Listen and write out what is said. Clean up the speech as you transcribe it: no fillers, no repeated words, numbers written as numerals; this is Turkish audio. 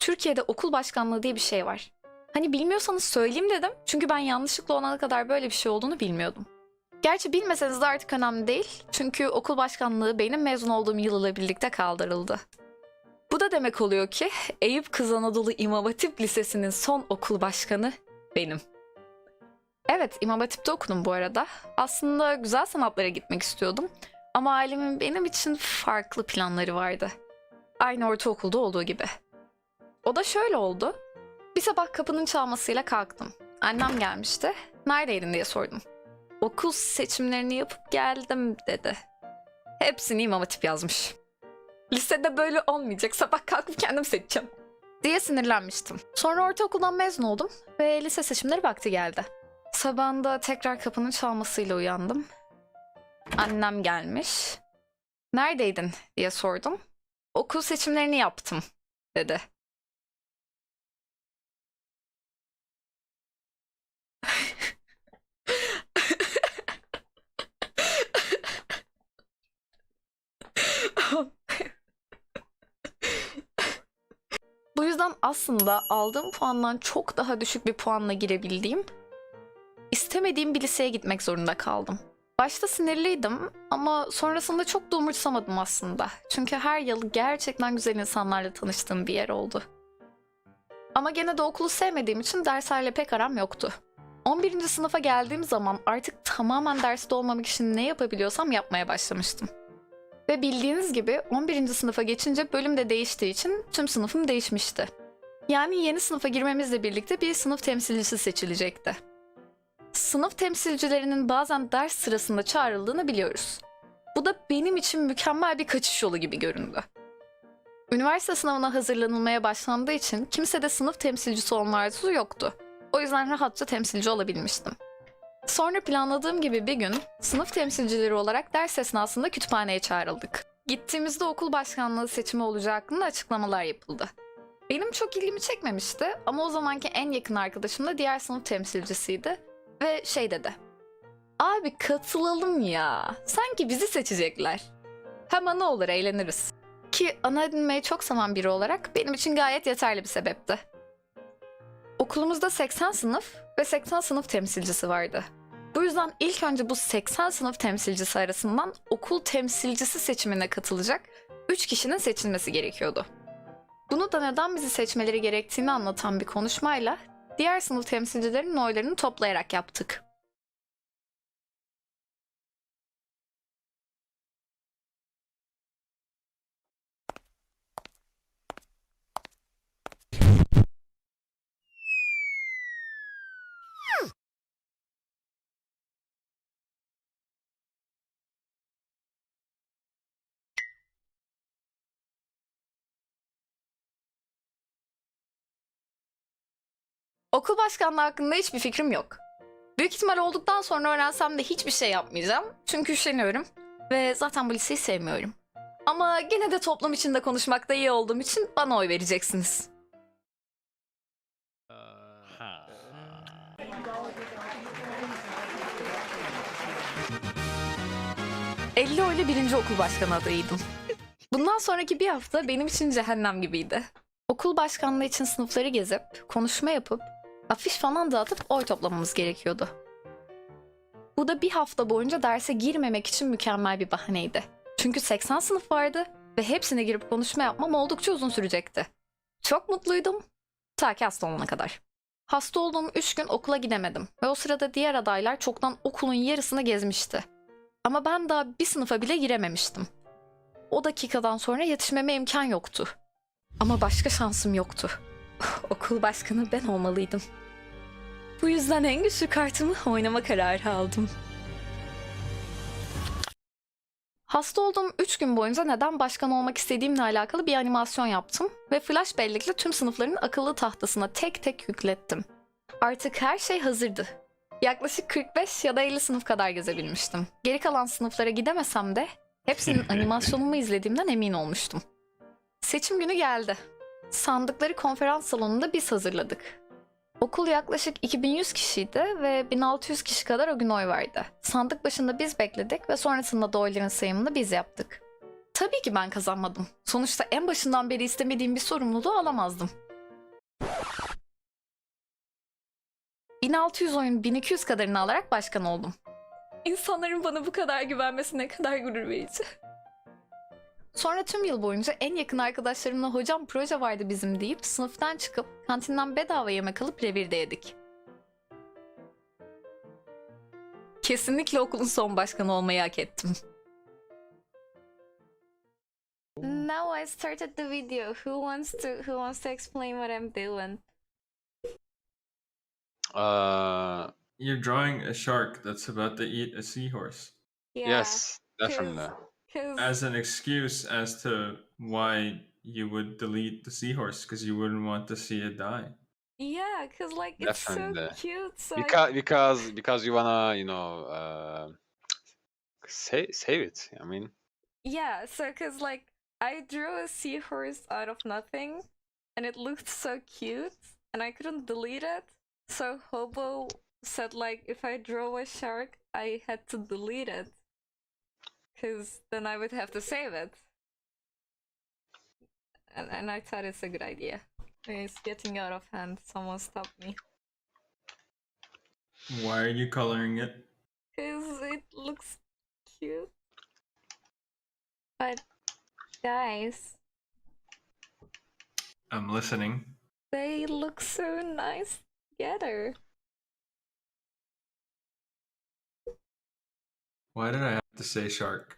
Türkiye'de okul başkanlığı diye bir şey var. Hani bilmiyorsanız söyleyeyim dedim. Çünkü ben yanlışlıkla olana kadar böyle bir şey olduğunu bilmiyordum. Gerçi bilmeseniz de artık önemli değil. Çünkü okul başkanlığı benim mezun olduğum yıl ile birlikte kaldırıldı. Bu da demek oluyor ki Eyüp Kız Anadolu İmam Hatip Lisesi'nin son okul başkanı benim. Evet, İmam Hatip'te okudum bu arada. Aslında güzel sanatlara gitmek istiyordum. Ama ailemin benim için farklı planları vardı. Aynı ortaokulda olduğu gibi. O da şöyle oldu. Bir sabah kapının çalmasıyla kalktım. Annem gelmişti. Neredeydin diye sordum. Okul seçimlerini yapıp geldim dedi. Hepsini İmam Hatip yazmış. Lisede böyle olmayacak. Sabah kalkıp kendim seçeceğim diye sinirlenmiştim. Sonra ortaokuldan mezun oldum ve lise seçimleri vakti geldi. Sabahında tekrar kapının çalmasıyla uyandım. Annem gelmiş. Neredeydin diye sordum. Okul seçimlerini yaptım dedi. Bu yüzden aslında aldığım puandan çok daha düşük bir puanla girebildiğim, istemediğim bir liseye gitmek zorunda kaldım. Başta sinirliydim ama sonrasında çok da umursamadım aslında. Çünkü her yıl gerçekten güzel insanlarla tanıştığım bir yer oldu. Ama gene de okulu sevmediğim için derslerle pek aram yoktu. 11. sınıfa geldiğim zaman artık tamamen derste olmamak için ne yapabiliyorsam yapmaya başlamıştım. Ve bildiğiniz gibi 11. sınıfa geçince bölüm de değiştiği için tüm sınıfım değişmişti. Yani yeni sınıfa girmemizle birlikte bir sınıf temsilcisi seçilecekti. Sınıf temsilcilerinin bazen ders sırasında çağrıldığını biliyoruz. Bu da benim için mükemmel bir kaçış yolu gibi göründü. Üniversite sınavına hazırlanılmaya başlandığı için kimsede sınıf temsilcisi olma arzusu yoktu. O yüzden rahatça temsilci olabilmiştim. Sonra planladığım gibi bir gün sınıf temsilcileri olarak ders esnasında kütüphaneye çağrıldık. Gittiğimizde okul başkanlığı seçimi olacağı hakkında açıklamalar yapıldı. Benim çok ilgimi çekmemişti ama o zamanki en yakın arkadaşım da diğer sınıf temsilcisiydi ve şey dedi. Abi katılalım ya, sanki bizi seçecekler. Hemen ne olur eğleniriz. Ki ana edinmeyi çok seven biri olarak benim için gayet yeterli bir sebepti. Okulumuzda 80 sınıf ve 80 sınıf temsilcisi vardı. Bu yüzden ilk önce bu 80 sınıf temsilcisi arasından okul temsilcisi seçimine katılacak 3 kişinin seçilmesi gerekiyordu. Bunu da neden bizi seçmeleri gerektiğini anlatan bir konuşmayla diğer sınıf temsilcilerinin oylarını toplayarak yaptık. Okul başkanlığı hakkında hiçbir fikrim yok. Büyük ihtimal olduktan sonra öğrensem de hiçbir şey yapmayacağım. Çünkü üşeniyorum ve zaten bu liseyi sevmiyorum. Ama gene de toplum içinde konuşmakta iyi olduğum için bana oy vereceksiniz. ...50 oyla birinci okul başkanı adayıydım. Bundan sonraki bir hafta benim için cehennem gibiydi. Okul başkanlığı için sınıfları gezip, konuşma yapıp, afiş falan dağıtıp oy toplamamız gerekiyordu. Bu da bir hafta boyunca derse girmemek için mükemmel bir bahaneydi. Çünkü 80 sınıf vardı ve hepsine girip konuşma yapmam oldukça uzun sürecekti. Çok mutluydum, ta ki hasta olana kadar. Hasta olduğum 3 gün okula gidemedim ve o sırada diğer adaylar çoktan okulun yarısını gezmişti. Ama ben daha bir sınıfa bile girememiştim. O dakikadan sonra yetişmeme imkan yoktu. Ama başka şansım yoktu. Okul başkanı ben olmalıydım. Bu yüzden en güçlü kartımı oynama kararı aldım. Hasta olduğum 3 gün boyunca neden başkan olmak istediğimle alakalı bir animasyon yaptım ve flash bellekle tüm sınıfların akıllı tahtasına tek tek yüklettim. Artık her şey hazırdı. Yaklaşık 45 ya da 50 sınıf kadar gezebilmiştim. Geri kalan sınıflara gidemesem de hepsinin animasyonumu izlediğimden emin olmuştum. Seçim günü geldi. Sandıkları konferans salonunda biz hazırladık. Okul yaklaşık 2100 kişiydi ve 1600 kişi kadar o gün oy verdi. Sandık başında biz bekledik ve sonrasında da oyların sayımını biz yaptık. Tabii ki ben kazanmadım. Sonuçta en başından beri istemediğim bir sorumluluğu alamazdım. 1600 oyun 1200 kadarını alarak başkan oldum. İnsanların bana bu kadar güvenmesi ne kadar gurur verici. Sonra tüm yıl boyunca en yakın arkadaşlarımla hocam proje vardı bizim deyip sınıftan çıkıp kantinden bedava yemek alıp revirde yedik. Kesinlikle okulun son başkanı olmayı hak ettim. Now I started the video. Who wants to explain what I'm doing? You're drawing a shark that's about to eat a seahorse Yes, definitely. as an excuse as to why you would delete the seahorse because you wouldn't want to see it die. Yeah, cause like it's so Definitely. cute. So Because you wanna, you know, save it. I mean, yeah, so cause like I drew a seahorse out of nothing, and it looked so cute, and I couldn't delete it. So Hobo said like if I draw a shark, I had to delete it, cause then I would have to save it. And I thought it's a good idea. It's getting out of hand. Someone stop me. Why are you coloring it? Cause it looks cute. But guys, I'm listening. they look so nice together. Why did I have to say shark?